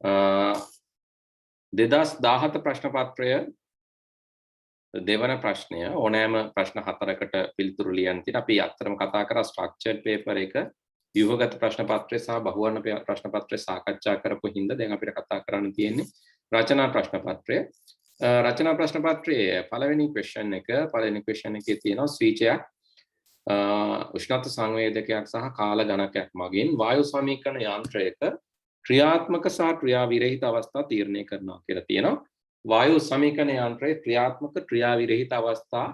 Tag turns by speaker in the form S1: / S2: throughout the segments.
S1: 2017 ප්‍රශ්න පත්‍රය දෙවන ප්‍රශ්නය ඕනෑම ප්‍රශ්න 4කට පිළිතුරු ලියන්න තියෙන. අපි අත්‍තරම කතා කරා ස්ට්‍රක්චර්ඩ් පේපර් එක ව්‍යුහගත ප්‍රශ්න පත්‍රය සහ බහුවර්ණ ප්‍රශ්න පත්‍රය සාකච්ඡා කරපු හින්දා දැන් අපිට කතා කරන්න තියෙන්නේ රචනා ප්‍රශ්න පත්‍රය. රචනා ප්‍රශ්න පත්‍රයේ පළවෙනි ක්වෙස්චන් එකේ තියෙනවා ස්විචයක් උෂ්ණත්ව සංවේදකයක් සහ කාල ගණකයක් මගින් වායු සමීකරණ යන්ත්‍රයක ක්‍රියාත්මක සහ ක්‍රියා විරහිත අවස්ථා තීරණය කරනවා කියලා තියෙනවා. වායු සමීකරණ යන්ත්‍රයේ ක්‍රියාත්මක ක්‍රියා විරහිත අවස්ථා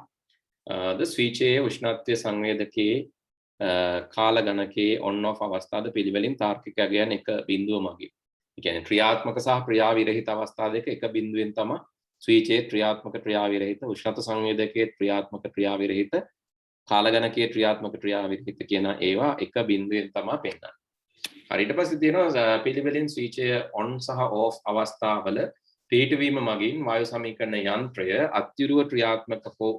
S1: ද ස්විචයේ උෂ්ණත්ව සංවේදකයේ කාල ගණකයේ on off අවස්ථාද පිළිවෙලින් තාර්කිකයන් එක බිඳුව මගින්. ඒ කියන්නේ ක්‍රියාත්මක සහ ක්‍රියා විරහිත අවස්ථා දෙක එක බිඳුවෙන් තමයි ස්විචයේ ක්‍රියාත්මක ක්‍රියා විරහිත උෂ්ණත්ව සංවේදකයේ ක්‍රියාත්මක ක්‍රියා විරහිත කාල ගණකයේ ක්‍රියාත්මක ක්‍රියා විරහිත කියන ඒවා එක බිඳුවෙන් තමයි පෙන්නන්නේ. හරි ඊට පස්සේ තියෙනවා පිළිවෙලින් ස්විචය on සහ off අවස්ථාවල පිටවීම මගින් වායු සමීකරණ යන්ත්‍රය අත්‍යුරුව ක්‍රියාත්මක හෝ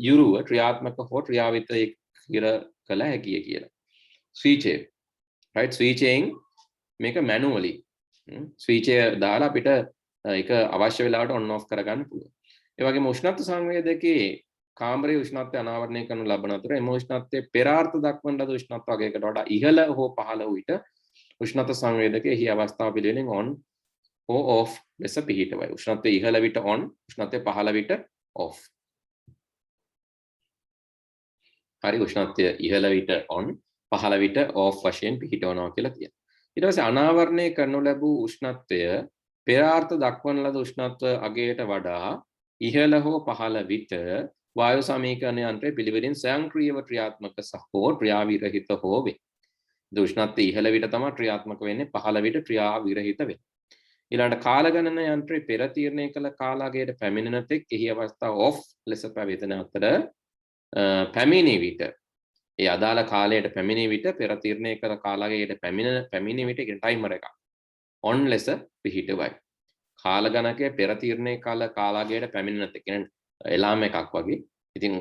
S1: යුරුව ක්‍රියාත්මක හෝ ක්‍රියාවිත කළ හැකිය කියලා. ස්විචය right ස්විචයෙන් මේක මැනුවලි ස්විචය දාලා අපිට ඒක අවශ්‍ය වෙලාවට on off කරගන්න පුළුවන්. ඒ වගේම උෂ්ණත්ව සංවේදකයේ කාමරයේ උෂ්ණත්වය අනාවරණය කරනු ලබන අතර එම උෂ්ණත්වයේ පෙරාර්ථ දක්වන ලද උෂ්ණත්ව වගයකට වඩා ඉහළ හෝ පහළ වූ විට උෂ්ණත්ව සංවේදකයේ එහි අවස්ථාව පිළිවෙලින් on හෝ off ලෙස පිහිටවයි. උෂ්ණත්වය ඉහළ විට on උෂ්ණත්වය පහළ විට off. හරි උෂ්ණත්වය ඉහළ විට on පහළ විට off වශයෙන් පිහිටවනවා කියලා කියනවා. ඊට පස්සේ අනාවරණය කරනු ලැබූ උෂ්ණත්වය පෙරාර්ථ දක්වන ලද උෂ්ණත්ව අගයට වඩා ඉහළ හෝ පහළ විට වායු සමීකරණ යන්ත්‍රය පිළිවෙලින් ස්වයංක්‍රීයව ක්‍රියාත්මක හෝ ක්‍රියා විරහිත හෝ වේ. උෂ්ණත්වය ඉහළ විට තමයි ක්‍රියාත්මක වෙන්නේ පහළ විට ක්‍රියා විරහිත වෙන්නේ. ඊළඟට කාල ගණන යන්ත්‍රය පෙර තීරණය කළ කාලයකට පැමිණෙන තෙක් එහි අවස්ථාව off ලෙස පැවැතෙන අතර පැමිණි විට ඒ අදාළ කාලයට පැමිණි විට පෙර තීරණය කළ කාලයකට පැමිණි විට ටයිමර් එක on ලෙස පිහිටවයි. කාල ගණකයේ පෙර තීරණය කළ කාලයකට පැමිණෙන තෙක් කියන්නේ එලාම් එකක් වගේ. ඉතින්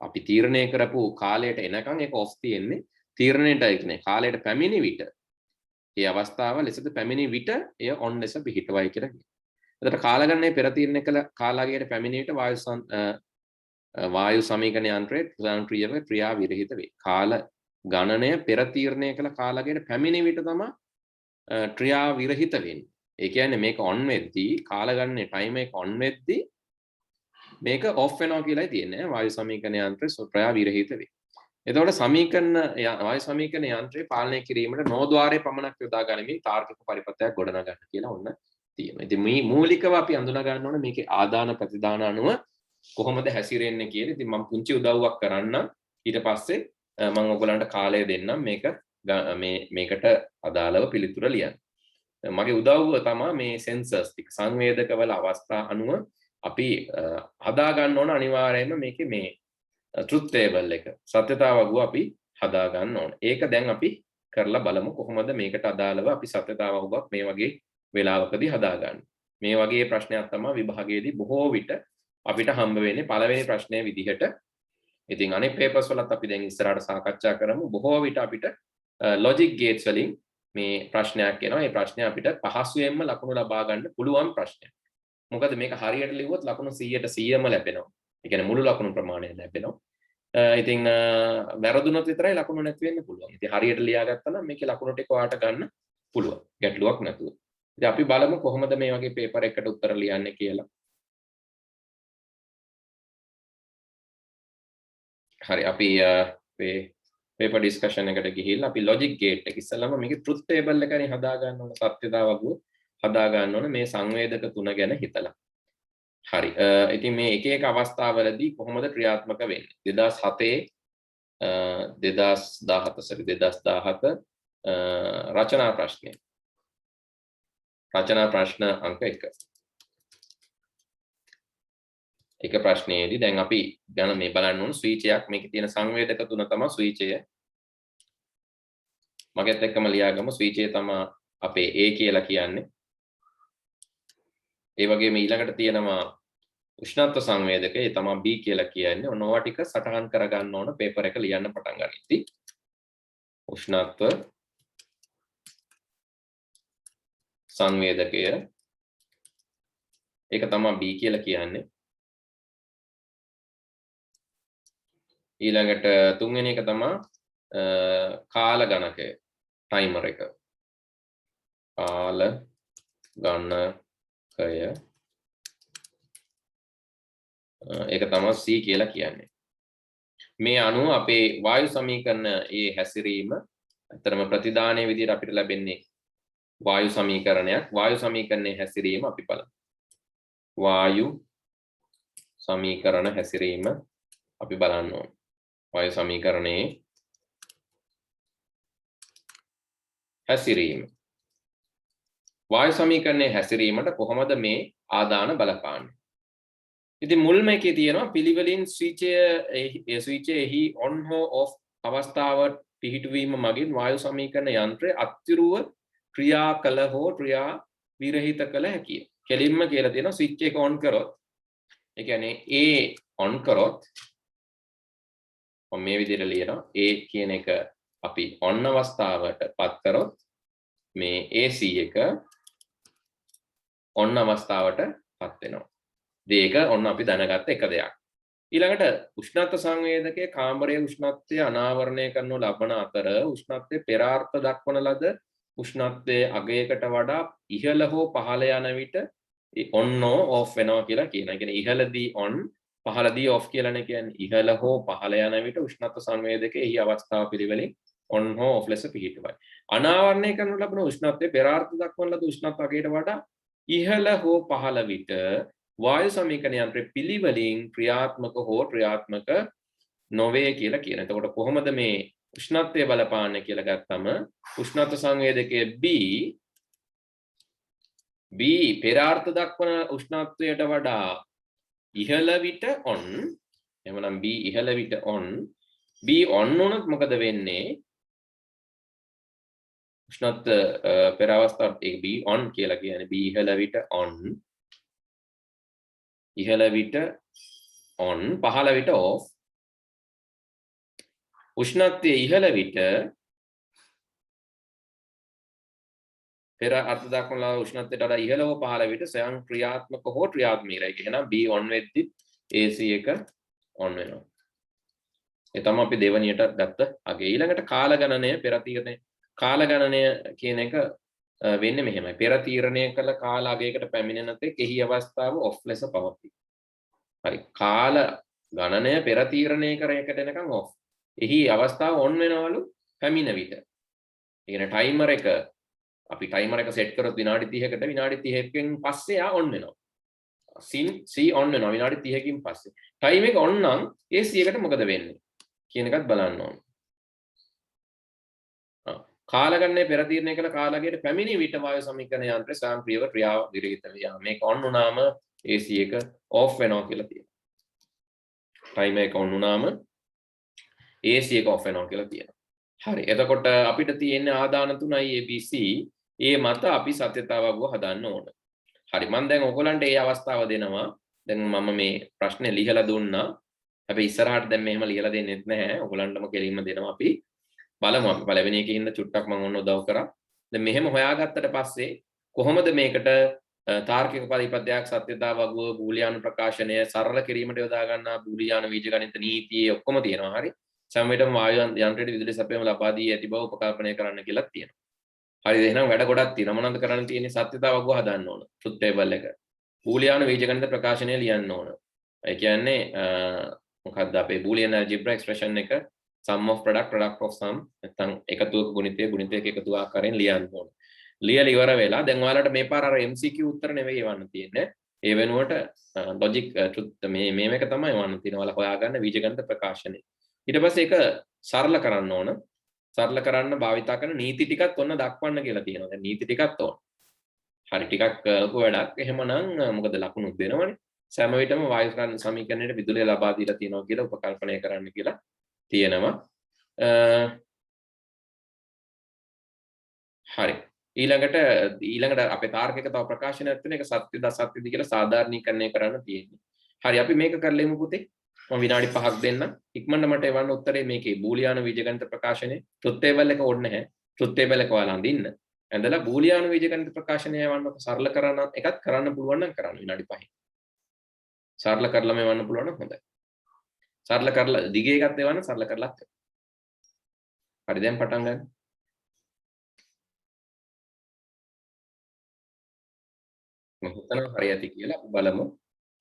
S1: අපි තීරණය කරපු කාලයට එනකන් ඒක off තියෙන්නේ. තීරණයට කියන්නේ කාලයට පැමිණි විට ඒ අවස්ථාව ලෙසද පැමිණි විට එය on ලෙස පිහිටවයි කියලා කියනවා. එතකොට කාල ගණනයේ පෙර තීරණය කළ කාලයකට පැමිණි විට වායු සමීකරණ යන්ත්‍රයේ ස්වයංක්‍රීයව ක්‍රියා විරහිත වේ. කාල ගණනය පෙර තීරණය කළ කාලයකට පැමිණි විට තමයි ක්‍රියා විරහිත වෙන්නේ. ඒ කියන්නේ මේක on වෙද්දී කාල ගණනයේ ටයිම් එක on වෙද්දී මේක off වෙනවා කියලායි තියෙන්නේ. වායු සමීකරණ යන්ත්‍රයේ ක්‍රියා විරහිත වේ. එතකොට වායු සමීකරණ යන්ත්‍රය පාලනය කිරීමට නෝද්වාරයේ පමණක් යොදා ගනිමින් තාර්කික පරිපථයක් ගොඩනගා ගන්න කියලා ඔන්න තියෙනවා. ඉතින් මේ මූලිකව අපි අඳුනා ගන්න ඕනේ මේකේ ආදාන ප්‍රතිදාන අනුව කොහොමද හැසිරෙන්නේ කියලා. ඉතින් මම පුංචි උදව්වක් කරන්නම්. ඊට පස්සේ මම ඔයගලන්ට කාලය දෙන්නම් මේකට අදාළව පිළිතුර ලියන්න. මගේ උදව්ව තමයි මේ සෙන්සර්ස් ටික සංවේදකවල අවස්ථා අනුව අපි හදා ගන්න ඕන අනිවාර්යයෙන්ම මේකේ මේ truth table එක සත්‍යතාව වගුව අපි හදා ගන්න ඕන. ඒක දැන් අපි කරලා බලමු කොහොමද මේකට අදාළව අපි සත්‍යතාව වගුවක් මේ වගේ වෙලාවකදී හදා ගන්න. මේ වගේ ප්‍රශ්නයක් තමයි විභාගයේදී බොහෝ විට අපිට හම්බ වෙන්නේ පළවෙනි ප්‍රශ්නයේ විදිහට. ඉතින් අනෙක් පේපර්ස් වලත් අපි දැන් ඉස්සරහට සාකච්ඡා කරමු. බොහෝ විට අපිට logic gates වලින් මේ ප්‍රශ්නයක් එනවා. මේ ප්‍රශ්නය අපිට පහසුවෙන්ම ලකුණු ලබා ගන්න පුළුවන් ප්‍රශ්නයක්. මොකද මේක හරියට ලිව්වොත් ලකුණු 100ට 100ම ලැබෙනවා. ඒ කියන්නේ මුළු ලකුණු ප්‍රමාණය ලැබෙනවා. ඉතින් වැරදුනොත් විතරයි ලකුණු නැති වෙන්න පුළුවන්. ඉතින් හරියට ලියාගත්තා නම් මේකේ ලකුණු ටික ඔයාලට ගන්න පුළුවන්. ගැටලුවක් නැතුව. ඉතින් අපි බලමු කොහොමද මේ වගේ පේපර් එකකට උත්තර ලියන්නේ කියලා. හරි අපි මේ පේපර් ඩිස්කෂන් එකට ගිහිල්ලා අපි ලොජික් ගේට් එක ඉස්සෙල්ලාම මේකේ ට්‍රුත් ටේබල් එකනේ හදා ගන්න ඕන සත්‍යතාව වගුව හදා ගන්න ඕන මේ සංවේදක තුන ගැන හිතලා. හරි ඉතින් මේ එක එක අවස්ථාවලදී කොහොමද ක්‍රියාත්මක වෙන්නේ 2017 රචනා ප්‍රශ්න අංක 1 එක ප්‍රශ්නයේදී දැන් අපි ගන්න මේ බලන්න ඕන ස්විචයක් මේකේ තියෙන සංවේදක තුන තමයි ස්විචය මගෙත් එක්කම ලියාගමු ස්විචය තමයි අපේ A කියලා කියන්නේ ඒ වගේම ඊළඟට තියෙනවා උෂ්ණත්ව සංවේදකය ඒ තමයි B කියලා කියන්නේ. ඔන්න ඔය ටික සටහන් කරගන්න ඕන පේපර් එක ලියන්න පටන් ගනිද්දී. උෂ්ණත්ව සංවේදකය ඒක තමයි B කියලා කියන්නේ. ඊළඟට තුන්වෙනි එක තමයි කාල ගණකය ටයිමර් එක. කාල ගණකය ඒක තමයි C කියලා කියන්නේ. මේ අනුව අපේ වායු සමීකරණ ඒ හැසිරීම අතරම ප්‍රතිදානයේ විදිහට අපිට ලැබෙන්නේ වායු සමීකරණයක්. වායු සමීකරණයේ හැසිරීම අපි බලමු. වායු සමීකරණ හැසිරීම අපි බලන්න ඕනේ. වායු සමීකරණයේ හැසිරීම. වායු සමීකරණයේ හැසිරීමට කොහොමද මේ ආදාන බලපාන්නේ? ඉතින් මුල්ම එකේ තියෙනවා පිළිවෙලින් ස්විචයෙහි on හෝ off අවස්ථාව පිහිටුවීම මගින් වායු සමීකරණ යන්ත්‍රය අත්තිරුව ක්‍රියා කළ හෝ ක්‍රියා විරහිත කළ හැකිය. කෙලින්ම කියලා තියෙනවා ස්විච් එක on කරොත්, ඒ කියන්නේ A on කරොත් මේ විදිහට ලියනවා. A කියන එක අපි on අවස්ථාවට පත් කරොත් මේ AC එක on අවස්ථාවට පත් වෙනවා. ඒක ඔන්න අපි දැනගත්ත එක දෙයක්. ඊළඟට උෂ්ණත්ව සංවේදකයේ කාමරයේ උෂ්ණත්වය අනාවරණය කරනු ලබන අතර උෂ්ණත්වයේ පෙරාර්ථ දක්වන ලද උෂ්ණත්වයේ අගයකට වඩා ඉහළ හෝ පහළ යන විට on off වෙනවා කියලා කියනවා. ඒ කියන්නේ ඉහළදී on පහළදී off කියලානේ කියන්නේ. ඉහළ හෝ පහළ යන විට උෂ්ණත්ව සංවේදකයේ එහි අවස්ථාව පිළිවෙලින් on හෝ off ලෙස පිහිටුවයි. අනාවරණය කරනු ලබන උෂ්ණත්වයේ පෙරාර්ථ දක්වන ලද උෂ්ණත්ව අගයට වඩා ඉහළ හෝ පහළ විට වායු සමීකරණ යන්ත්‍රයේ පිළිවෙලින් ක්‍රියාත්මක හෝ ක්‍රියාත්මක නොවේ කියලා කියන. එතකොට කොහොමද මේ උෂ්ණත්වය බලපාන්නේ කියලා ගත්තම උෂ්ණත්ව සංවේදකයේ B පෙරාර්ථ දක්වන උෂ්ණත්වයට වඩා ඉහළ විට on. එහෙනම් B ඉහළ විට on. B on වුණොත් මොකද වෙන්නේ? උෂ්ණත්ව පෙර අවස්ථාවට ඒ B on කියලා කියන්නේ B ඉහළ විට on. ඉහළ විට on පහළ විට off. උෂ්ණත්වයේ ඉහළ විට පෙර අර්ථ දක්වන උෂ්ණත්වයට වඩා ඉහළ හෝ පහළ විට ස්වයං ක්‍රියාත්මක හෝ ක්‍රියාත්මකයි. එහෙනම් B on වෙද්දි AC එක on වෙනවා. ඒ තමයි අපි දෙවණියට ගත්ත අගේ. ඊළඟට කාල ගණනය පෙර තීරණය. කාල ගණනය කියන එක වෙන්නේ මෙහෙමයි. පෙර තීරණය කළ කාල අගයකට පැමිණෙන තෙක් එහි අවස්ථාව off ලෙස පවතී. හරි. කාල ගණනය පෙර තීරණය කර එකට එනකන් off. එහි අවස්ථාව on වෙනවලු පැමිණ විට. ඒ කියන්නේ ටයිමර් එක අපි ටයිමර් එක සෙට් කරොත් විනාඩි 30කට විනාඩි 30කින් පස්සේ ආ on වෙනවා. C on වෙනවා විනාඩි 30කින් පස්සේ. ටයිම් එක on නම් AC එකට මොකද වෙන්නේ කියන එකත් බලන්න ඕනේ. කාල ගණනය පෙර තීරණය කළ කාලයකට පැමිණි විට වායු සමීකරණ යන්ත්‍රය ස්වයංක්‍රීයව ක්‍රියාව විරහිත වෙනවා. මේක on වුණාම AC එක off වෙනවා කියලා තියෙනවා. ටයිම් එක on වුණාම AC එක off වෙනවා කියලා තියෙනවා. හරි. එතකොට අපිට තියෙන ආදාන තුනයි ABC. ඒ මත අපි සත්‍යතාවව හදන්න ඕන. හරි. මම දැන් ඔයගොල්ලන්ට ඒ අවස්ථාව දෙනවා. දැන් මම මේ ප්‍රශ්නේ ලියලා දුන්නා. හැබැයි ඉස්සරහට දැන් මෙහෙම ලියලා දෙන්නෙත් නැහැ. ඔයගොල්ලන්ටම කෙලින්ම දෙනවා අපි. බලමු අපි පළවෙනි එකේ ඉන්න චුට්ටක් මම ඔන්න උදව් කරා. දැන් මෙහෙම හොයාගත්තට පස්සේ කොහොමද මේකට තාර්කික පරිපත්‍යක් සත්‍යතාවව බූලියානු ප්‍රකාශනය සරල කිරීමට යොදා ගන්නා බූලියානු බීජගණිත නීතියේ ඔක්කොම තියෙනවා. හරි. සමවිතම වායු යන්ත්‍රයට විදුලි සැපයීම ලබා දී ඇති බව උපකල්පනය කරන්න කියලා තියෙනවා. හරිද? එහෙනම් වැඩ ගොඩක් තියෙනවා. මොනවද කරන්න තියෙන්නේ? සත්‍යතාවව හදන්න ඕන. ට්‍රුත් ටේබල් එක. බූලියානු බීජගණිත ප්‍රකාශනය ලියන්න ඕන. ඒ කියන්නේ මොකක්ද අපේ බූලියන් ඇල්ජිබ්‍රා එක්ස්ප්‍රෙෂන් එක sum of product of sum නැත්නම් එකතුවක ගුණිතයක එකතු ආකාරයෙන් ලියන්න ඕන. ලියලා ඉවර වෙලා දැන් ඔයාලට මේ පාර අර MCQ උත්තර නෙවෙයි එවන්න තියෙන්නේ. ඒ වෙනුවට logic truth මේක තමයි එවන්න තියෙන්නේ. ඔයාලා හොයාගන්න බීජගණිත ප්‍රකාශනය. ඊට පස්සේ ඒක සරල කරන්න ඕන. සරල කරන්න භාවිතා කරන නීති ටිකත් ඔන්න දක්වන්න කියලා තියෙනවා. දැන් නීති ටිකත් ඕන. හරි ටිකක් ලොකු වැඩක්. එහෙමනම් මොකද ලකුණු දෙනවනේ. සෑම විටම වායු සමීකරණයට විදුලිය ලබා දීලා තියෙනවා කියලා උපකල්පනය කරන්න කියලා තියෙනවා. හරි. ඊළඟට අපේ තාර්කික තව ප්‍රකාශනයක් තියෙන එක සත්‍යද අසත්‍යද කියලා සාධාරණීකරණය කරන්න තියෙන්නේ. හරි අපි මේක කරලෙමු පුතේ. මම විනාඩි 5ක් දෙන්න. ඉක්මනට මට එවන්න උත්තරේ මේකේ බූලියානු බීජගණිත ප්‍රකාශනයේ ට්‍රුත් ටේබල් එක ඕනේ නැහැ. ට්‍රුත් ටේබල් එක ඔයාලා අඳින්න. ඇඳලා බූලියානු බීජගණිත ප්‍රකාශනය යවන්න සරල කරන එකත් කරන්න පුළුවන් නම් කරන්න විනාඩි 5. සරල කරලා මෙවන්න පුළුවන් නම් හොඳයි. සරල කරලා දිගේ එකත් එවන්න සරල කරලාත්. හරි දැන් පටන් ගන්න. මම හිතනවා හරි ඇති කියලා අපි බලමු.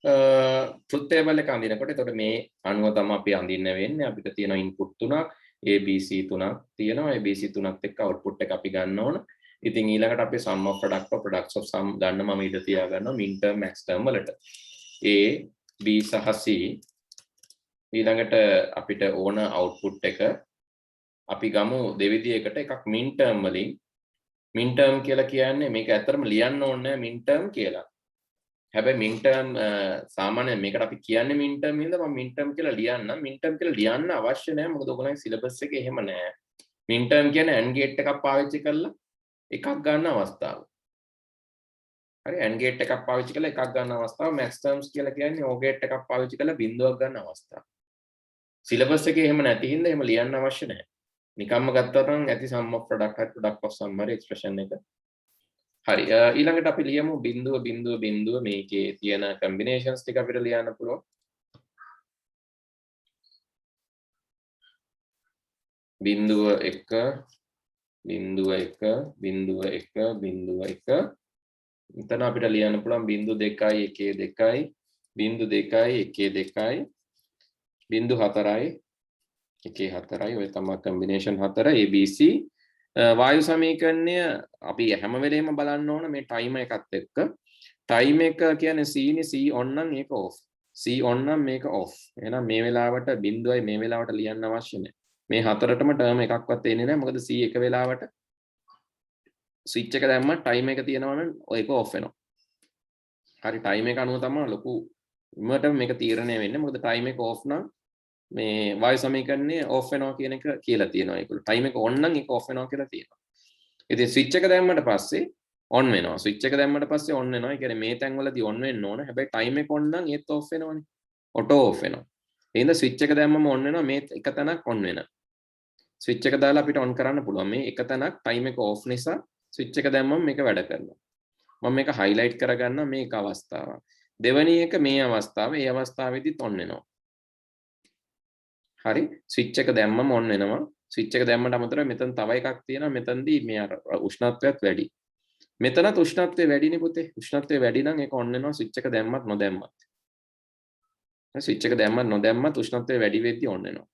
S1: ට්‍රුත් ටේබල් එක අඳිනකොට එතකොට මේ අණුව තමයි අපි අඳින්න වෙන්නේ. අපිට තියෙන ඉන්පුට් තුනක් ABC තුනක් තියෙනවා. ABC තුනත් එක්ක අවුට්පුට් එක අපි ගන්න ඕන. ඉතින් ඊළඟට අපි sum of product or products of sum ගන්න මම ඊට තියා ගන්නවා min term max term වලට. A B සහ C ඊළඟට අපිට ඕන අවුට්පුට් එක අපි ගමු දෙවිදියකට එකක් min term වලින් min term කියලා කියන්නේ මේක ඇත්තටම ලියන්න ඕනේ min term කියලා. හැබැයි min term සාමාන්‍යයෙන් මේකට අපි කියන්නේ min term හින්දා මම min term කියලා ලියන්නම්. min term කියලා ලියන්න අවශ්‍ය නැහැ. මොකද ඔයගොල්ලන්ගේ සිලබස් එකේ එහෙම නැහැ. min term කියන්නේ AND gate එකක් පාවිච්චි කරලා එකක් ගන්න අවස්ථාව. හරි AND gate එකක් පාවිච්චි කරලා එකක් ගන්න අවස්ථාව. max terms කියලා කියන්නේ OR gate එකක් පාවිච්චි කරලා බිඳුවක් ගන්න අවස්ථාව. සිලබස් එකේ එහෙම නැති හින්දා එහෙම ලියන්න අවශ්‍ය නැහැ. නිකම්ම ගත්තා නම් ඇති sum of product හරි product of sum හරි expression එක. හරි ඊළඟට අපි ලියමු බිඳුව බිඳුව බිඳුව මේකේ තියෙන combinations ටික අපිට ලියන්න පුළුවන්. බිඳුව 1 බිඳුව 1 බිඳුව 1 බිඳුව 1 මෙතන අපිට ලියන්න පුළුවන් බිඳුව 2යි 1 2යි බිඳුව 2යි 1 2යි බිඳුව 4යි 1 4යි ඔය තමයි combination 4 ABC වායු සමීකරණය අපි හැම වෙලේම බලන්න ඕන මේ ටයිමර් එකත් එක්ක. ටයිම් එක කියන්නේ C නේ C on නම් මේක off. C on නම් මේක off. එහෙනම් මේ වෙලාවට බිඳුවයි මේ වෙලාවට ලියන්න අවශ්‍ය නැහැ. මේ හතරටම ටර්ම් එකක්වත් එන්නේ නැහැ. මොකද C එක වෙලාවට ස්විච් එක දැම්මම ටයිම් එක තියෙනවා නම් ඒක off වෙනවා. හරි ටයිම් එක අනුව තමයි ලොකු ඉමටම මේක තීරණය වෙන්නේ. මොකද ටයිම් එක off නම් මේ වායු සමීකරණය off වෙනවා කියන එක කියලා තියෙනවා ඒගොල්ලෝ. ටයිම් එක on නම් ඒක off වෙනවා කියලා තියෙනවා. ඉතින් ස්විච් එක දැම්මට පස්සේ on වෙනවා. ස්විච් එක දැම්මට පස්සේ on වෙනවා. ඒ කියන්නේ මේ තැන්වලදී on වෙන්න ඕන. හැබැයි ටයිම් එක on නම් ඒත් off වෙනවනේ. auto off වෙනවා. ඒ හින්දා ස්විච් එක දැම්මම on වෙනවා. මේ එක තැනක් on වෙනවා. ස්විච් එක දාලා අපිට on කරන්න පුළුවන්. මේ එක තැනක් ටයිම් එක off නිසා ස්විච් එක දැම්මම මේක වැඩ කරනවා. මම මේක highlight කරගන්නවා මේක අවස්ථාව. දෙවෙනි එක මේ අවස්ථාව. ඒ අවස්ථාවේදීත් on වෙනවා. හරි ස්විච් එක දැම්මම on වෙනවා. ස්විච් එක දැම්මට අමතරව මෙතන තව එකක් තියෙනවා. මෙතනදී මේ අර උෂ්ණත්වයත් වැඩි. මෙතනත් උෂ්ණත්වය වැඩිනේ පුතේ. උෂ්ණත්වය වැඩි නම් ඒක on වෙනවා ස්විච් එක දැම්මත් නොදැම්මත්. ස්විච් එක දැම්මත් නොදැම්මත් උෂ්ණත්වය වැඩි වෙද්දී on වෙනවා.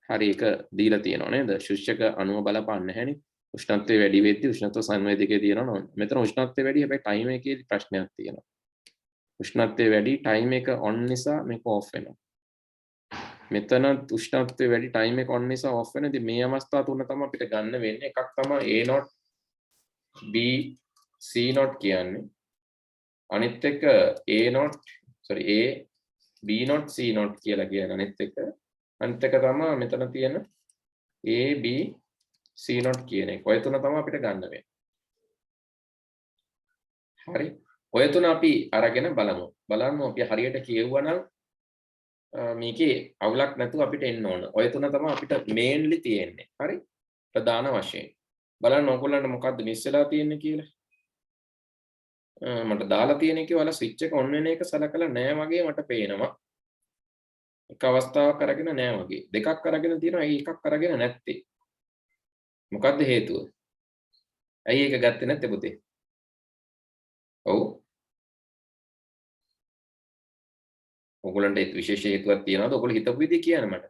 S1: හරි ඒක දීලා තියෙනවා නේද? ස්විච් එක අණුව බලපාන්නේ නැහැනේ. උෂ්ණත්වය වැඩි වෙද්දී උෂ්ණත්ව සංවේදකයේ තියෙනවා. මෙතන උෂ්ණත්වය වැඩි හැබැයි ටයිම් එකේදී ප්‍රශ්නයක් තියෙනවා. උෂ්ණත්වය වැඩි ටයිම් එක on නිසා මේක off වෙනවා. මෙතන උෂ්ණත්වය වැඩි ටයිම් එක on නිසා off වෙනවා. ඉතින් මේ අවස්ථා තුන තමයි අපිට ගන්න වෙන්නේ. එකක් තමයි A0 B C0 කියන්නේ. අනිත් එක A0 sorry A B0 C0 කියලා කියන අනිත් එක. අනිත් එක තමයි මෙතන තියෙන A B C0 කියන එක. ඔය තුන තමයි අපිට ගන්න වෙන්නේ. හරි. ඔය තුන අපි අරගෙන බලමු. බලන්න අපි හරියට කියවුවනම් මේකේ අවුලක් නැතුව අපිට එන්න ඕන. ඔය තුන තමයි අපිට මේන්ලි තියෙන්නේ. හරි? ප්‍රධාන වශයෙන්. බලන්න ඕගොල්ලන්ට මොකද්ද මිස් වෙලා තියෙන්නේ කියලා. මට දාලා තියෙන එකේ වල ස්විච් එක ඔන් වෙන එක සලකලා නැහැ වගේ මට පේනවා. එක අවස්ථාවක් අරගෙන නැහැ වගේ. දෙකක් අරගෙන තියෙනවා. ඒ එකක් අරගෙන නැත්තේ. මොකද්ද හේතුව? ඇයි ඒක ගත්තේ නැත්තේ පුතේ? ඔව්. ඔයගොල්ලන්ට ඒ විශේෂ හේතුවක් තියනවාද? ඔයගොල්ලෝ හිතපු විදිහ කියන්න මට.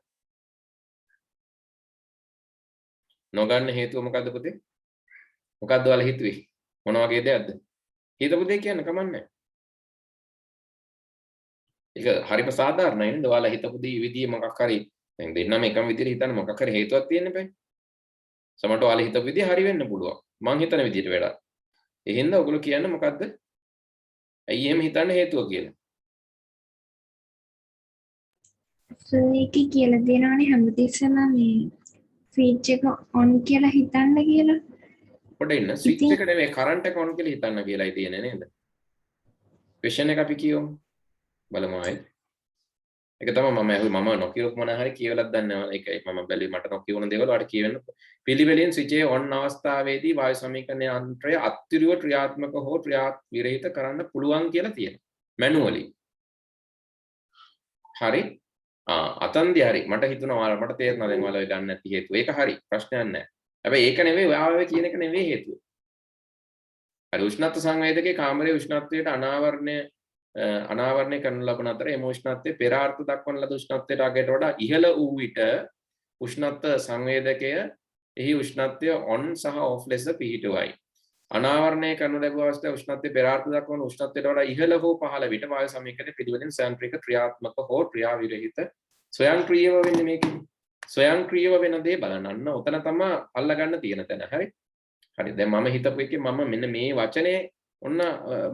S1: නොගන්න හේතුව මොකද්ද පුතේ? මොකද්ද ඔයාලා හිතුවේ? මොන වගේ දෙයක්ද? හිතපු දෙයක් කියන්න කමන්නේ. ඒක හරිම සාධාරණයි නේද? ඔයාලා හිතපු විදිහ මොකක් හරි දැන් දෙන්නම එකම විදිහට හිතන්න මොකක් හරි හේතුවක් තියෙන්න බෑ. සමහරට ඔයාලා හිතපු විදිහ හරි වෙන්න පුළුවන්. මං හිතන විදිහට වැඩක්. ඒ හින්දා ඔයගොල්ලෝ කියන්න මොකද්ද? ඇයි එහෙම හිතන්න හේතුව කියලා.
S2: ඒකේ කියලා දෙනවනේ හැමතිස්සෙම මේ ස්විච් එක ඔන් කියලා හිතන්න කියලා.
S1: පොඩ ඉන්න ස්විච් එක නෙමෙයි කරන්ට් එක ඔන් කියලා හිතන්න කියලායි තියෙන්නේ නේද? ක්වෙස්චන් එක අපි කියමු. බලමු ආයේ. ඒක තමයි මම ඇහුවේ මම නොකියුක් මොන හරි කියවලක් දන්නේ නැහැ. ඒකයි මම බැලුවේ මට නොකියුණ දේවල් වලට කියවෙන්න පිළිවෙලින් ස්විචේ ඔන් අවස්ථාවේදී වායු සමීකරණ යන්ත්‍රය අත්තිරුව ක්‍රියාත්මක හෝ ක්‍රියා විරහිත කරන්න පුළුවන් කියලා තියෙනවා. මැනුවලි. හරි. අතන්දි හරි. මට හිතුණා මට තේරුණා දැන් ඔයාලා ගන්න නැති හේතුව. ඒක හරි. ප්‍රශ්නයක් නැහැ. හැබැයි ඒක නෙවෙයි ඔයාලා කියන එක නෙවෙයි හේතුව. හරි උෂ්ණත්ව සංවේදකයේ කාමරයේ උෂ්ණත්වයට අනාවරණය කරන ලබන අතර එම උෂ්ණත්වයේ පෙර අර්ථ දක්වන ලද උෂ්ණත්වයට අගයට වඩා ඉහළ වූ විට උෂ්ණත්ව සංවේදකය එහි උෂ්ණත්වය on සහ off ලෙස පිහිටුවයි. අනාවරණය කරන ලැබුව අවස්ථාවේ උෂ්ණත්වයේ පෙර අර්ථ දක්වන උෂ්ණත්වයට වඩා ඉහළ හෝ පහළ විට වායු සමීකරණය පිළිවෙලින් ස්වයංක්‍රීය ක්‍රියාත්මක හෝ ක්‍රියා විරහිත ස්වයංක්‍රීයව වෙන්නේ මේකේ. ස්වයංක්‍රීයව වෙන දේ බලන්න. අන්න උතන තමයි අල්ලගන්න තියෙන තැන. හරි. හරි. දැන් මම හිතපු එකේ මම මෙන්න මේ වචනේ ඔන්න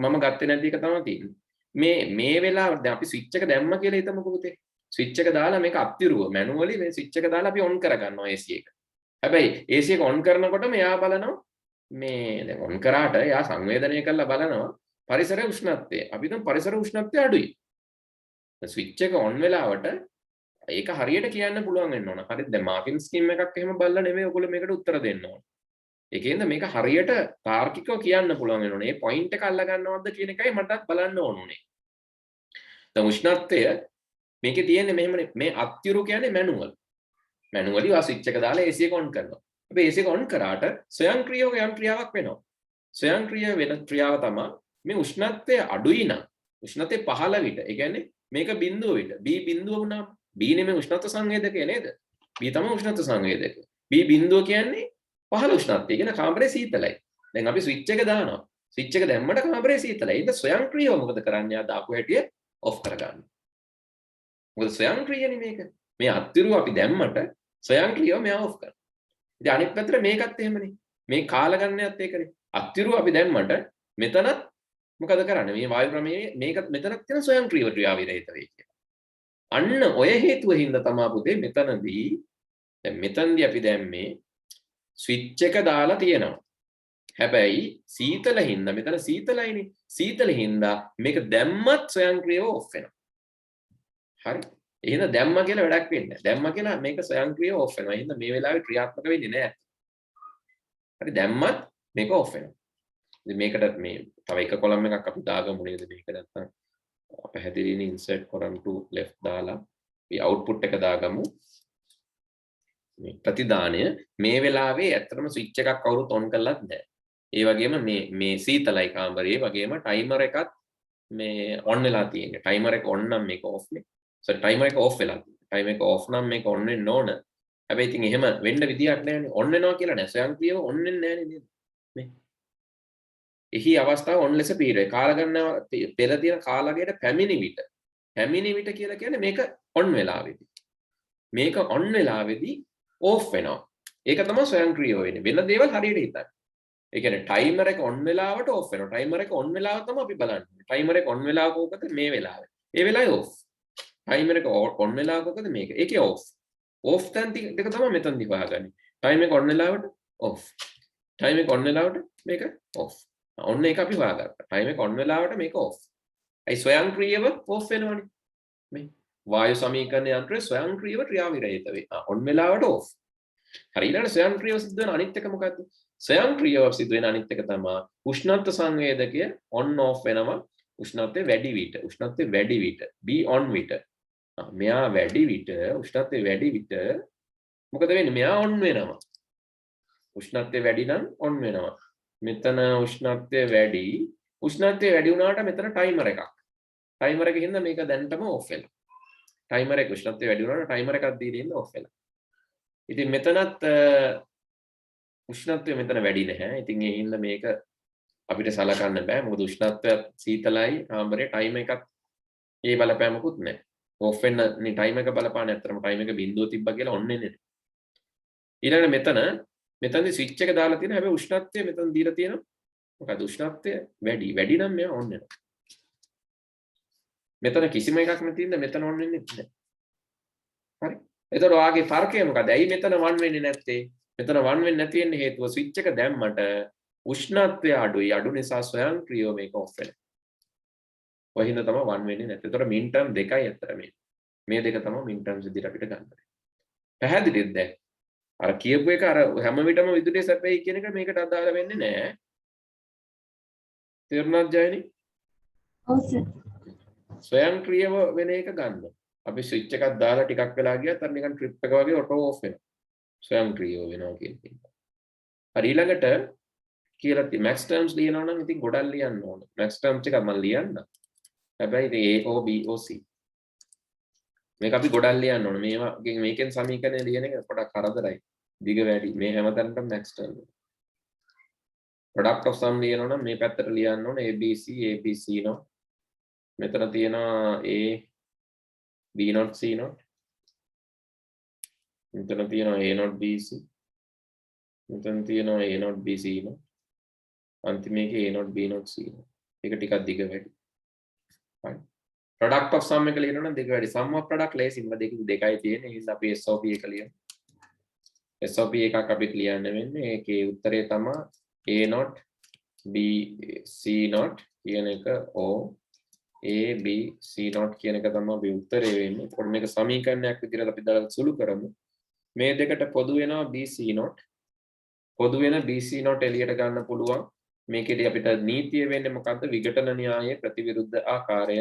S1: මම ගත්තේ නැති එක තමයි තියෙන්නේ. මේ වෙලාවට දැන් අපි ස්විච් එක දැම්ම කියලා හිතමුකෝ පුතේ. ස්විච් එක දාලා මේක අත්තිරුව මැනුවලි මේ ස්විච් එක දාලා අපි ඔන් කරගන්නවා AC එක. හැබැයි AC එක ඔන් කරනකොට මෙයා බලනවා මේ දැන් ඔන් කරාට එයා සංවේදනය කරලා බලනවා පරිසරයේ උෂ්ණත්වය. අපි දැන් පරිසර උෂ්ණත්වය අඩුයි. ස්විච් එක ඔන් වෙලාවට ඒක හරියට කියන්න පුළුවන් වෙන්න ඕන. හරිද? දැන් මාකින් ස්කීම් එකක් එහෙම බලලා නෙමෙයි ඔයගොල්ලෝ මේකට උත්තර දෙන්න ඕන. ඒකෙන්ද මේක හරියට තාර්කිකව කියන්න පුළුවන් වෙන්න ඕනේ. මේ පොයින්ට් එක අල්ල ගන්නවද කියන එකයි මටත් බලන්න ඕනේ. දැන් උෂ්ණත්වය මේකේ තියෙන්නේ මෙහෙමනේ. මේ අත්තිරු කියන්නේ මැනුවල්. මැනුවලි වා ස්විච් එක දාලා AC එක ඔන් කරනවා. හැබැයි AC එක ඔන් කරාට ස්වයංක්‍රීයව යම් ක්‍රියාවක් වෙනවා. ස්වයංක්‍රීය වෙන ක්‍රියාව තමයි මේ උෂ්ණත්වය අඩුයි නම් උෂ්ණත්වය පහළ විට. ඒ කියන්නේ මේක බිඳුව විට. B බිඳුව වුණාම B නෙමෙයි උෂ්ණත්ව සංවේදකය නේද? B තමයි උෂ්ණත්ව සංවේදකය. B බිඳුව කියන්නේ පහළ උෂ්ණත්වය. කියන කාමරේ සීතලයි. දැන් අපි ස්විච් එක දානවා. ස්විච් එක දැම්මට කාමරේ සීතලයි. ඒක ස්වයංක්‍රීයව මොකද කරන්නේ? ආ දාපු හැටිය ඔෆ් කරගන්න. මොකද ස්වයංක්‍රීයනේ මේක. මේ අත්තිරුව අපි දැම්මට ස්වයංක්‍රීයව මෙයා ඔෆ් කරනවා. ඉතින් අනිත් පැත්තට මේකත් එහෙමනේ. මේ කාලගණනයත් ඒකනේ. අත්තිරුව අපි දැම්මට මෙතනත් මොකද කරන්නේ? මේ වායු ප්‍රමේයයේ මේක මෙතනත් තියෙන ස්වයංක්‍රීය ක්‍රියා විරහිත වෙයි කියලා. අන්න ඔය හේතුව හින්දා තමයි පුතේ මෙතනදී දැන් මෙතනදී අපි දැම්මේ ස්විච් එක දාලා තියෙනවා. හැබැයි සීතල හින්දා මෙතන සීතලයිනේ. සීතල හින්දා මේක දැම්මත් ස්වයංක්‍රීයව ඔෆ් වෙනවා. හරි. එහෙනම් දැම්ම කියලා වැඩක් වෙන්නේ නැහැ. දැම්ම කියලා මේක ස්වයංක්‍රීයව ඔෆ් වෙනවා. එහෙනම් මේ වෙලාවේ ක්‍රියාත්මක වෙන්නේ නැහැ. හරි දැම්මත් මේක ඔෆ් වෙනවා. ඉතින් මේකට මේ තව එක කොලම් එකක් අපි දාගමු නේද මේක නැත්තම් පැහැදිලිනේ ඉන්සර්ට් කොලම් to left දාලා මේ output එක දාගමු. මේ ප්‍රතිදානය මේ වෙලාවේ ඇත්තටම ස්විච් එකක් කවුරුත් ඔන් කරලත් නැහැ. ඒ වගේම මේ සීතලයි කාමරේ වගේම ටයිමර් එකත් මේ ඔන් වෙලා තියෙන්නේ. ටයිමර් එක ඔන් නම් මේක ඔෆ් නේ. සෝරි ටයිමර් එක ඔෆ් වෙලා තියෙනවා. ටයිමර් එක ඔෆ් නම් මේක ඔන් වෙන්න ඕන. හැබැයි ඉතින් එහෙම වෙන්න විදියක් නැහැනේ. ඔන් වෙනවා කියලා නෑ. ස්වයංක්‍රීයව ඔන් වෙන්නේ නැහැනේ නේද? මේ එහි අවස්ථාව ඔන් ලෙස පිළිරේ. කාල ගණනාව පෙර තියෙන කාලගයට පැමිණි විට කියලා කියන්නේ මේක ඔන් වෙලාවේදී. මේක ඔන් වෙලාවේදී ඕෆ් වෙනවා. ඒක තමයි ස්වයංක්‍රීයව වෙන්නේ. වෙන දේවල් හරියට හිතන්න. ඒ කියන්නේ ටයිමර් එක ඔන් වෙලාවට ඕෆ් වෙනවා. ටයිමර් එක ඔන් වෙලාව තමයි අපි බලන්නේ. ටයිමර් එක ඔන් වෙලාව කොහොමද මේ වෙලාවේ. ඒ වෙලාවේ ඕෆ්. ටයිමර් එක ඔන් වෙලාව කොහොමද මේක. ඒකේ ඕෆ්. ඕෆ් තැන් ටික තමයි මෙතනදී හොයාගන්නේ. ටයිම් එක ඔන් වෙලාවට ඕෆ්. ටයිම් එක ඔන් වෙලාවට මේක ඕෆ්. ඔන්න ඒක අපි හොයාගත්තා. ටයිම් එක ඔන් වෙලාවට මේක ඕෆ්. ඒ ස්වයංක්‍රීයව ඕෆ් වෙනවනේ. මේ වායු සමීකරණ යන්ත්‍රය ස්වයංක්‍රීයව ක්‍රියාවිරහිත වේ. ඔන් වෙලාවට ඕෆ්. හරි ඊළඟ ස්වයංක්‍රීයව සිද්ධ වෙන අනිත් එක මොකක්ද? ස්වයංක්‍රීයව සිද්ධ වෙන අනිත් එක තමයි උෂ්ණත්ව සංවේදකය ඔන් ඕෆ් වෙනවා. උෂ්ණත්වය වැඩි විට. උෂ්ණත්වය වැඩි විට. be on විට. මෙයා වැඩි විට උෂ්ණත්වය වැඩි විට මොකද වෙන්නේ? මෙයා ඔන් වෙනවා. උෂ්ණත්වය වැඩි නම් ඔන් වෙනවා. මෙතන උෂ්ණත්වය වැඩි. උෂ්ණත්වය වැඩි වුණාට මෙතන ටයිමර් එකක්. ටයිමර් එකකින් හින්දා මේක දැන්ටම ඔෆ් වෙලා. ටයිමර් එක උෂ්ණත්වය වැඩි වුණාට ටයිමර් එකක් දීලා ඉන්න ඔෆ් වෙලා. ඉතින් මෙතනත් උෂ්ණත්වය මෙතන වැඩි නැහැ. ඉතින් ඒ හින්දා මේක අපිට සලකන්න බෑ. මොකද උෂ්ණත්වය සීතලයි කාමරේ ටයිම් එකත් ඒ බලපෑමකුත් නැහැ. ඔෆ් වෙන්න නේ ටයිම් එක බලපාන ඇත්තටම ටයිම් එක බිඳුව තිබ්බා කියලා ඔන්න එන්නේ. ඊළඟට මෙතනදී ස්විච් එක දාලා තියෙනවා. හැබැයි උෂ්ණත්වය මෙතන දීලා තියෙනවා. මොකද උෂ්ණත්වය වැඩි නම් මෙයා ඔන් වෙනවා. මෙතන කිසිම එකක් නැතිනම් මෙතන ඔන් වෙන්නේ නැහැ. හරි. එතකොට ඔයාගේ තර්කය මොකද? ඇයි මෙතන වන් වෙන්නේ නැත්තේ? මෙතන වන් වෙන්නේ නැති වෙන්නේ හේතුව ස්විච් එක දැම්මට උෂ්ණත්වය අඩුයි. අඩු නිසා ස්වයංක්‍රීයව මේක ඔෆ් වෙනවා. ඔය හින්දා තමයි වන් වෙන්නේ නැත්තේ. එතකොට මින් ටර්ම් දෙකයි අතර මේ. මේ දෙක තමයි min terms විදිහට අපිට ගන්න. පැහැදිලිද දැන්? අර කියපු එක අර හැම විටම විදුලිය සැපෙයි කියන එක මේකට අදාළ වෙන්නේ නැහැ. තේරුණාද ජයනි?
S2: ඔව් සර්.
S1: ස්වයංක්‍රීයව වෙන එක ගන්න. අපි ස්විච් එකක් දාලා ටිකක් වෙලා ගියත් අර නිකන් ට්‍රිප් එක වගේ ඔටෝ ඔෆ් වෙනවා. ස්වයංක්‍රීයව වෙනවා කියන එක. හරි ඊළඟට කියලා max terms ලියනවා නම් ඉතින් ගොඩක් ලියන්න ඕන. max terms එක මම ලියන්න. හැබැයි ඉතින් A O B O C මේක අපි ගොඩක් ලියන්න ඕන. මේකෙන් සමීකරණය ලියන එක පොඩක් කරදරයි. දිග වැඩි. මේ හැමතැනටම max term. product of sum ලියනවා නම් මේ පැත්තට ලියන්න ඕන ABC ABC නෝ. මෙතන තියෙනවා A B not C not. මෙතන තියෙනවා A not B C. මෙතන තියෙනවා A not B C not. අන්තිමේකේ A not B not C not. ඒක ටිකක් දිග වැඩි. හරි. product of sum එක ලියනවා නම් දෙක වැඩි. sum of product ලේසිම දෙකයි තියෙන්නේ. ඒ නිසා අපි SOP එක ලියමු. SOP එකක් අපිට ලියන්න වෙන්නේ. ඒකේ උත්තරේ තමයි A not B C not කියන එක O A B C not කියන එක තමයි අපි උත්තරේ වෙන්නේ. ඒකට මේක සමීකරණයක් විදිහට අපි දාලා සුළු කරමු. මේ දෙකට පොදු වෙනවා B C not. පොදු වෙන B C not එළියට ගන්න පුළුවන්. මේකෙදී අපිට නීතිය වෙන්නේ මොකද්ද? විඝටන න්‍යායයේ ප්‍රතිවිරුද්ධ ආකාරය.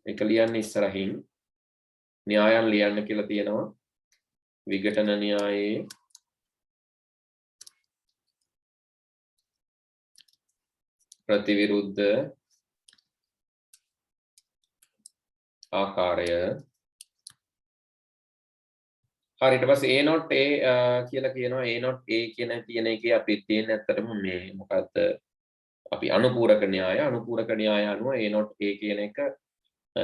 S1: ඒක ලියන්නේ ඉස්සරහින්. න්‍යායන් ලියන්න කියලා තියෙනවා. විඝටන න්‍යායයේ ප්‍රතිවිරුද්ධ ආකාරය. හරි ඊට පස්සේ A not A කියලා කියනවා. A not A කියන එකේ අපි තියෙන ඇත්තටම මේ මොකද්ද? අපි අනුපූරක න්‍යාය අනුව A not A කියන එක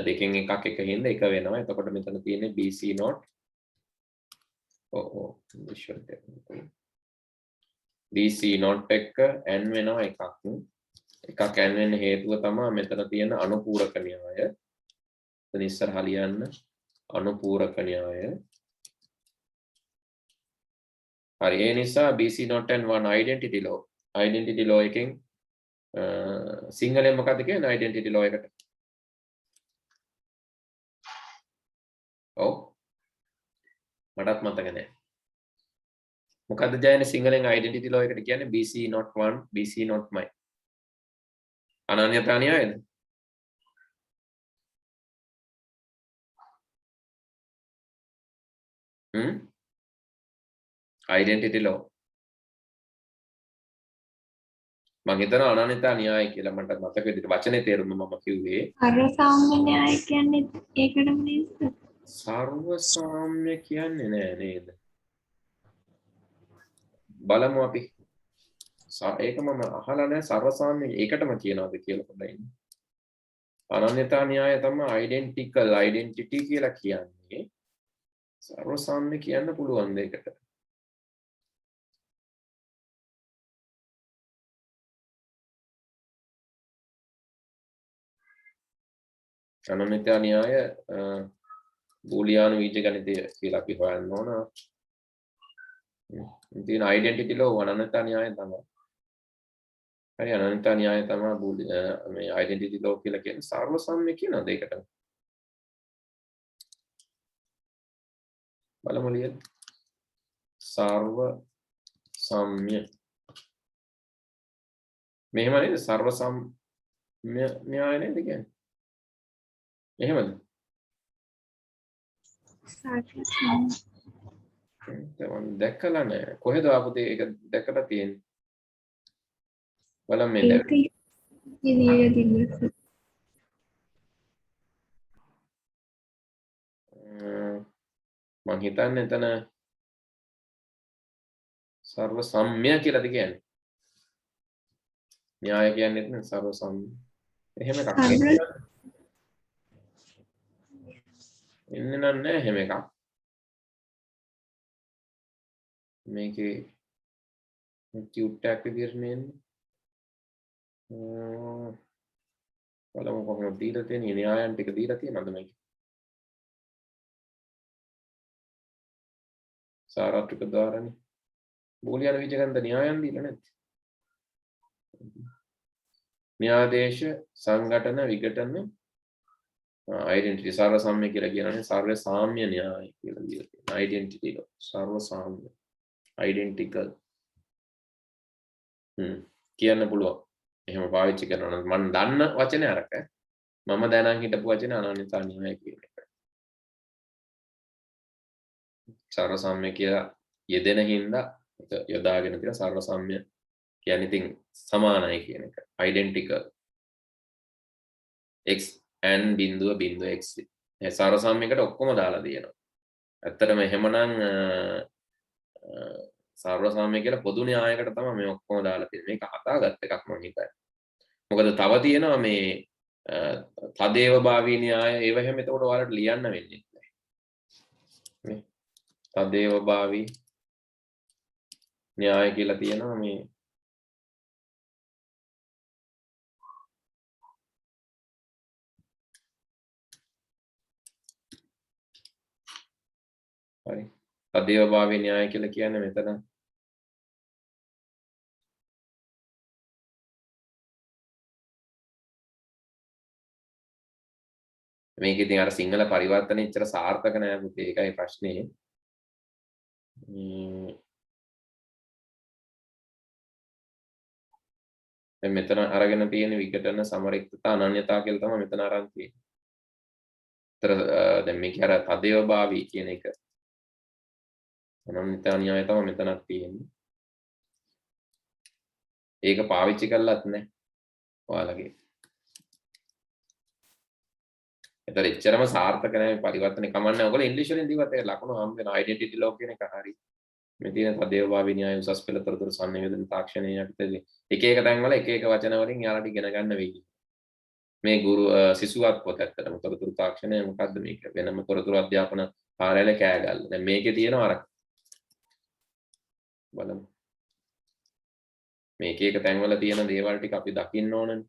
S1: දෙකෙන් එකක් එකින්ද එක වෙනවා. එතකොට මෙතන තියෙන්නේ BC not BC not එක n වෙනවා එකක්. එකක් n වෙන්න හේතුව තමයි මෙතන තියෙන අනුපූරක න්‍යාය. එතන ඉස්සරහා ලියන්න අනුපූරක න්‍යාය. හරි ඒ නිසා BC not and one identity law එකෙන් සිංහලෙන් මොකක්ද කියන්නේ identity law එකට? ඔව් මටත් මතක නැහැ. මොකද්ද ජයනේ සිංහලෙන් identity law එකට කියන්නේ BC not 1 BC not my අනන්‍යතා න්‍යායද? identity law මම හිතනවා අනන්‍යතා න්‍යාය කියලා මට මතක විදිහට වචනේ තේරුම මම කිව්වේ
S2: සර්වසාම්‍ය න්‍යාය කියන්නේ ඒකටම නේද?
S1: සර්වසාම්‍ය කියන්නේ නෑ නේද? බලමු අපි. ඒක මම අහලා නෑ සර්වසාම්‍ය ඒකටම කියනවාද කියලා පොඩ්ඩක් ඉන්න. අනන්‍යතා න්‍යාය තමයි identical identity කියලා කියන්නේ. සර්වසාම්‍ය කියන්න පුළුවන් දෙයකට. අනන්‍යතා න්‍යාය බූලියානු බීජගණිතය කියලා අපි හොයන්න ඕන. ඉතින් identity law අනන්‍යතා න්‍යාය තමයි. හරි අනන්‍යතා න්‍යාය තමයි මේ identity law කියලා කියන්නේ සර්වසම්ම්‍ය කියන දෙයකට. බලමු ලියන්න. සර්වසම්ම්‍ය මෙහෙම නේද? සර්වසම්ම්‍ය න්‍යාය නේද කියන්නේ? එහෙමද? මම දැක්කලා නෑ. කොහෙද ආපුතේ ඒක දැකලා තියෙන්නේ? බලන්න මේ දැක්ක. මම හිතන්නේ එතන සර්ව සම්ම්‍ය කියලාද කියන්නේ. න්‍යාය කියන්නේ එතන සර්ව සම්ම්‍ය. එහෙම එකක් එන්නේ නැහැ එහෙම එකක්. මේකේ ටියුට් එකක් විදියට නෙන්නේ. බලමු කොහොමද දීලා තියෙන්නේ න්‍යායන් ටික දීලා තියෙනවද මේකේ? සාරාත්‍රක ධාරණේ බෝලියාන විජගන්ධ න්‍යායන් දීලා නැද්ද? න්‍යායදේශ සංඝටන විඝටන identity සර්ව සාම්‍ය කියලා කියනනේ සර්ව සාම්‍ය න්‍යාය කියලා දීලා තියෙනවා. identity එක සර්ව සාම්‍ය identical කියන්න පුළුවන්. එහෙම පාවිච්චි කරනවා නම් මම දන්න වචනේ අරක මම දැනන් හිටපු වචනේ අනන්‍යතා න්‍යාය කියන එක. සර්ව සාම්‍ය කියලා යෙදෙන හින්දා යොදාගෙන තියෙන සර්ව සාම්‍ය කියන්නේ ඉතින් සමානයි කියන එක. identical x and බිඳුව x සර්ව සාම්‍යයකට ඔක්කොම දාලා දෙනවා. ඇත්තටම එහෙමනම් සර්ව සාම්‍ය කියලා පොදු න්‍යායයකට තමයි මේ ඔක්කොම දාලා තියෙන්නේ. මේක හදාගත් එකක් මම හිතන්නේ. මොකද තව තියෙනවා මේ තදේව භාවී න්‍යාය ඒව හැම එතකොට ඔයාලට ලියන්න වෙන්නේ නැහැ. තදේව භාවී න්‍යාය කියලා තියෙනවා මේ හරි තදේව භාවී න්‍යාය කියලා කියන්නේ මෙතන මේක ඉතින් අර සිංහල පරිවර්තනේ ඉතර සාර්ථක නෑ පුතේ ඒකයි ප්‍රශ්නේ. දැන් මෙතන අරගෙන තියෙන විකටන සමරික්තතා අනන්‍යතා කියලා තමයි මෙතන අරන් තියෙන්නේ. ඒතර දැන් මේක අර තදේව භාවී කියන එක අනන්‍යතා න්‍යාය තමයි මෙතනක් තියෙන්නේ. ඒක පාවිච්චි කරලත් නැහැ ඔයාලගේ. ඒතර එච්චරම සාර්ථක නැහැ පරිවර්තනේ කමන්නේ. ඔයගොල්ලෝ ඉංග්‍රීසි වලින් දීවත් ඒක ලකුණු හම්බ වෙන ඩෙන්ටිටි ලොග් කියන එක හරි. මේ තියෙන තදේව භාවී න්‍යාය උසස් පෙළ තොරතුරු සංනිවේදන තාක්ෂණයේ යටතේ එක එක තැන්වල එක එක වචන වලින් යාළුවට ඉගෙන ගන්න වෙයි. මේ ගුරු සිසුවත් පොත ඇත්තටම තොරතුරු තාක්ෂණය මොකද්ද මේක වෙනම තොරතුරු අධ්‍යාපන කාර්යාලය කෑගල්ල. දැන් මේකේ තියෙනවා අර බලමු. මේක එක තැන්වල තියෙන දේවල් ටික අපි දකින්න ඕනනේ.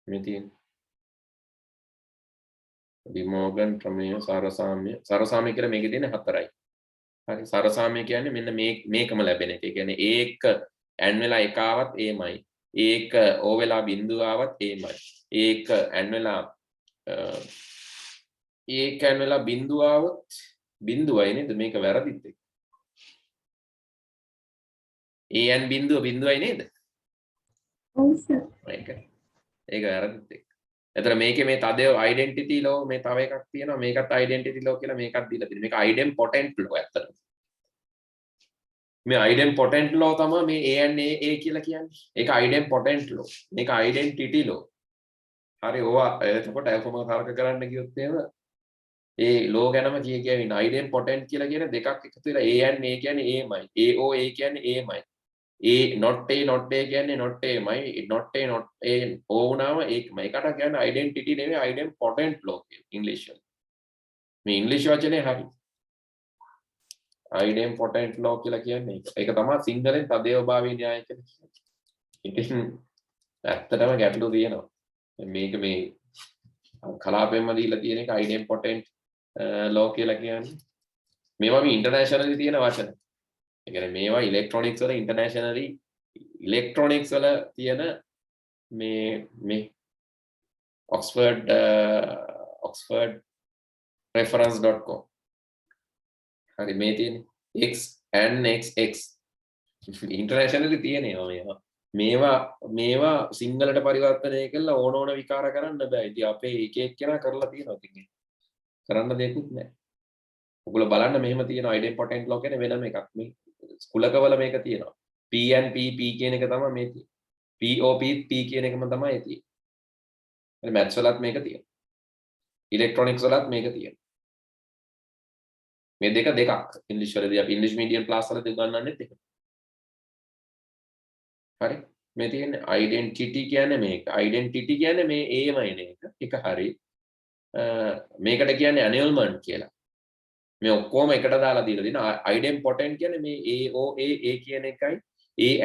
S1: මේ තියෙන ඩිමෝගන් ප්‍රමේය සරසාම්‍ය කියලා මේකේ තියෙන හතරයි. හරි සරසාම්‍ය කියන්නේ මෙන්න මේකම ලැබෙන එක. ඒ කියන්නේ ඒක n වෙලා එක ආවත් එමය. ඒක o වෙලා බිඳුව ආවත් එමය. ඒක n වෙලා ඒක n වෙලා බිඳුව ආවත් බිඳුවයි නේද? මේක වැරදිත් එක්ක. an බිඳුවයි නේද?
S2: ඔව් සර්.
S1: ඒක වැරදිත් එක්ක. එතන මේකේ මේ තදේ ඩෙන්ටිටි ලෝ මේ තව එකක් තියෙනවා මේකත් ඩෙන්ටිටි ලෝ කියලා මේකක් දීලා තියෙනවා. මේක idempotent ලෝ ඇත්තටම. මේ idempotent ලෝ තමයි මේ ANA කියලා කියන්නේ. ඒක idempotent ලෝ. මේක identity ලෝ. හරි ඕවා එතකොට කොහොම තර්ක කරන්න ගියොත් එහෙම ඒ ලෝ ගැනම කියවින idempotent කියලා කියන දෙකක් එකතු වෙලා ANA කියන්නේ Aමයි. AO A කියන්නේ Aමයි. not a කියන්නේ not Aමයි. not a O වුණාම ඒකමයි. ඒකට කියන්නේ identity නෙවෙයි idempotent law කියලා ඉංග්‍රීසි වල. මේ ඉංග්‍රීසි වචනේ හරි. idempotent law කියලා කියන්නේ ඒක තමයි සිංහලෙන් තදේව භාවී න්‍යාය කියලා කියන්නේ. ඉතින් ඇත්තටම ගැටලු තියෙනවා. මේක මේ කලාපෙන්ම දීලා තියෙන එක idempotent law කියලා කියන්නේ. මේවා මේ ඉන්ටර්නැෂනලි තියෙන වචන. ඒ කියන්නේ මේවා ඉලෙක්ට්‍රොනික්ස් වල ඉන්ටර්නැෂනලි ඉලෙක්ට්‍රොනික්ස් වල තියෙන මේ oxford reference.com හරි මේ තියෙන්නේ xnxx ඉන්ටර්නැෂනලි තියෙනවා මේවා සිංහලට පරිවර්තනය කළා ඕන විකාර කරන්න බෑ. ඉතින් අපේ එක එක්කෙනා කරලා තියෙනවා. ඉතින් කරන්න දෙයක්වත් නැහැ. ඔයගොල්ලෝ බලන්න මෙහෙම තියෙනවා idempotent law කියන්නේ වෙනම එකක්. මේ කුලකවල මේක තියෙනවා. p and p කියන එක තමයි මේ තියෙන්නේ. pop p කියන එකම තමයි තියෙන්නේ. හරි maths වලත් මේක තියෙනවා. electronics වලත් මේක තියෙනවා. මේ දෙකක් ඉංග්‍රීසි වලදී අපි ඉංග්‍රීසි මීඩියම් ක්ලාස් වලදී උගන්වන්නෙත් ඒක. හරි මේ තියෙන්නේ identity කියන්නේ මේක. identity කියන්නේ මේ Aමයි නේද? ඒක හරි. මේකට කියන්නේ annulment කියලා. මේ ඔක්කොම එකට දාලා දීලා දෙනවා. idempotent කියන්නේ මේ AOA A කියන එකයි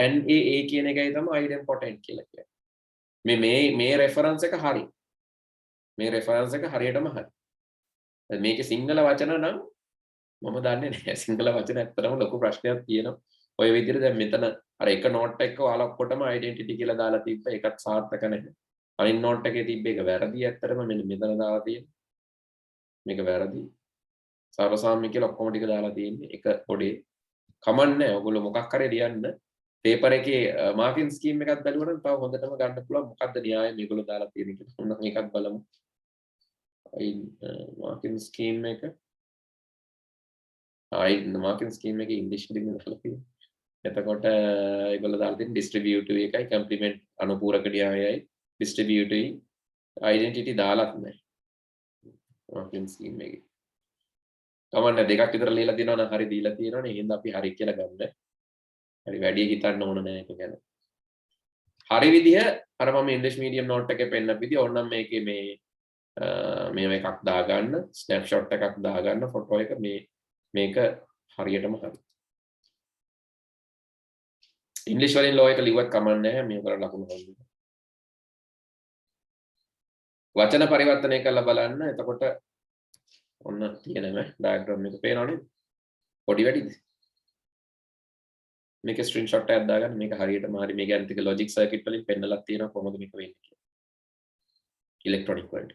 S1: ANA A කියන එකයි තමයි idempotent කියලා කියන්නේ. මේ reference එක හරි. මේ reference එක හරියටම හරි. මේකේ සිංහල වචන නම් මම දන්නේ නැහැ. සිංහල වචන ඇත්තටම ලොකු ප්‍රශ්නයක් තියෙනවා. ඔය විදිහට දැන් මෙතන අර එක නෝට් එකක ඔයාලා ඔක්කොටම ඩෙන්ටිටි කියලා දාලා තිබ්බ එකත් සාර්ථක නැහැ. අනිත් නෝට් එකේ තිබ්බ එක වැරදි ඇත්තටම මෙන්න මෙතන දාලා තියෙන්නේ. මේක වැරදි. සාරසාම්‍ය කියලා ඔක්කොම ටික දාලා තියෙන්නේ එක පොඩේ. කමන්නේ ඔයගොල්ලෝ මොකක් හරි ලියන්න. පේපර් එකේ මාකින් ස්කීම් එකක් බැලුවා නම් තව හොඳටම ගන්න පුළුවන් මොකද්ද න්‍යාය මේගොල්ලෝ දාලා තියෙන්නේ කියලා. මොන එකක් බලමු. මාකින් ස්කීම් එක මාකින් ස්කීම් එකේ ඉංග්‍රීසි වලින් දාලා තියෙනවා. එතකොට ඒගොල්ලෝ දාලා තියෙන ඩිස්ට්‍රිබියුටිව් එකයි කම්ප්ලිමන්ට් අනුපූරක න්‍යායයි ඩිස්ට්‍රිබියුටිව් ඩෙන්ටිටි දාලත් නැහැ. මාකින් ස්කීම් එකේ. කමන්න දෙකක් විතර ලියලා තියෙනවා නම් හරි දීලා තියෙනවනේ. එහෙනම් අපි හරි කියලා ගන්න. හරි වැඩි හිතන්න ඕන නෑ ඒක ගැන. හරි විදිහ අර මම ඉංග්‍රීසි මීඩියම් නෝට් එකේ පෙන්නපු විදිහ ඕනනම් මේකේ මේ එකක් දාගන්න ස්නැප්ෂොට් එකක් දාගන්න ෆොටෝ එක මේක හරියටම හරි. ඉංග්‍රීසි වලින් ලෝ එක ලිව්වත් කමක් නැහැ මේ වල ලකුණු හොයන්න. වචන පරිවර්තනය කරලා බලන්න. එතකොට ඔන්න තියෙනම ඩයග්‍රෑම් එක පේනවනේ. පොඩි වැඩිද? මේක ස්ක්‍රීන්ෂොට් එකක් දාගන්න. මේක හරියටම හරි මේ ගැන්තික ලොජික් සර්කිට් වලින් පෙන්නලා තියෙනවා කොහොමද මේක වෙන්නේ කියලා. ඉලෙක්ට්‍රොනික වලට.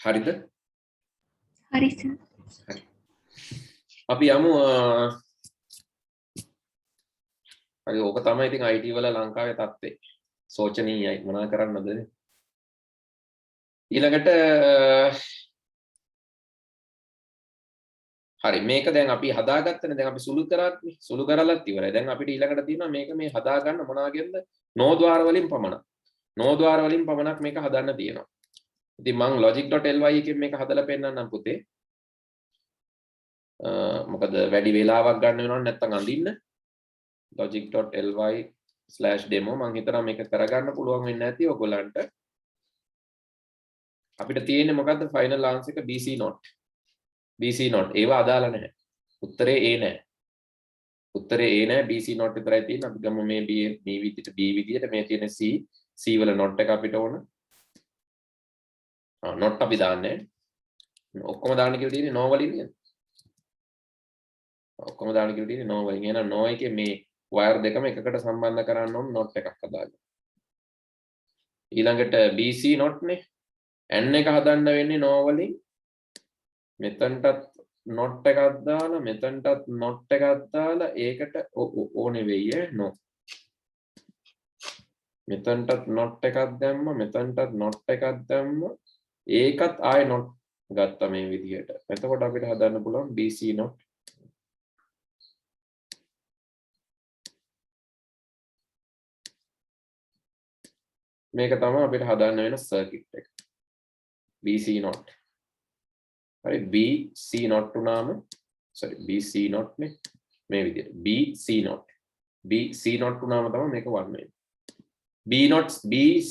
S1: හරිද?
S2: හරි සර්.
S1: හරි. අපි යමු හරි ඕක තමයි ඉතින් IT වල ලංකාවේ තත්ත්වය. සෝචනීයයි මොනා කරන්නද? ඊළඟට හරි මේක දැන් අපි හදාගත්තනේ දැන් අපි සුළු කරලත් ඉවරයි. දැන් අපිට ඊළඟට තියෙනවා මේක මේ හදාගන්න මොනවාගෙන්ද? නෝද්වාර වලින් පමණක්. නෝද්වාර වලින් පමණක් මේක හදන්න තියෙනවා. ඉතින් මම logic.ly එකෙන් මේක හදලා පෙන්නන්නම් පුතේ. මොකද වැඩි වෙලාවක් ගන්න වෙනව නැත්නම් අඳින්න. logic.ly/demo මම හිතනවා මේක කරගන්න පුළුවන් වෙන්නේ නැති ඔයගොල්ලන්ට. අපිට තියෙන්නේ මොකද්ද ෆයිනල් ආන්සර් එක BC not. BC not ඒවා අදාළ නැහැ. උත්තරේ A නැහැ. උත්තරේ A නැහැ BC not විතරයි තියෙන්නේ. අපි ගමු මේ B විදිහට B විදිහට මේ තියෙන C වල not එක අපිට ඕන. not අපි දාන්නේ. ඔක්කොම දාන්න කියලා තියෙන්නේ no වලින් නේද? ඔක්කොම දාන්න කියලා තියෙන්නේ no වලින්. එහෙනම් no එකේ මේ වයර් දෙකම එකකට සම්බන්ධ කරන්න ඕන not එකක් හදාගන්න. ඊළඟට BC not නේ. n එක හදන්න වෙන්නේ no වලින්. මෙතනටත් not එකක් දාලා මෙතනටත් not එකක් දාලා ඒකට ඕනේ වෙයි no. මෙතනටත් not එකක් දැම්ම මෙතනටත් not එකක් දැම්ම ඒකත් ආයෙ not ගත්තා මේ විදිහට. එතකොට අපිට හදන්න පුළුවන් BC not. මේක තමයි අපිට හදන්න වෙන සර්කිට් එක. BC not. හරි BC not උනාම BC not නේ මේ විදිහට BC not. BC not උනාම තමයි මේක 1 වෙන්නේ. B not BC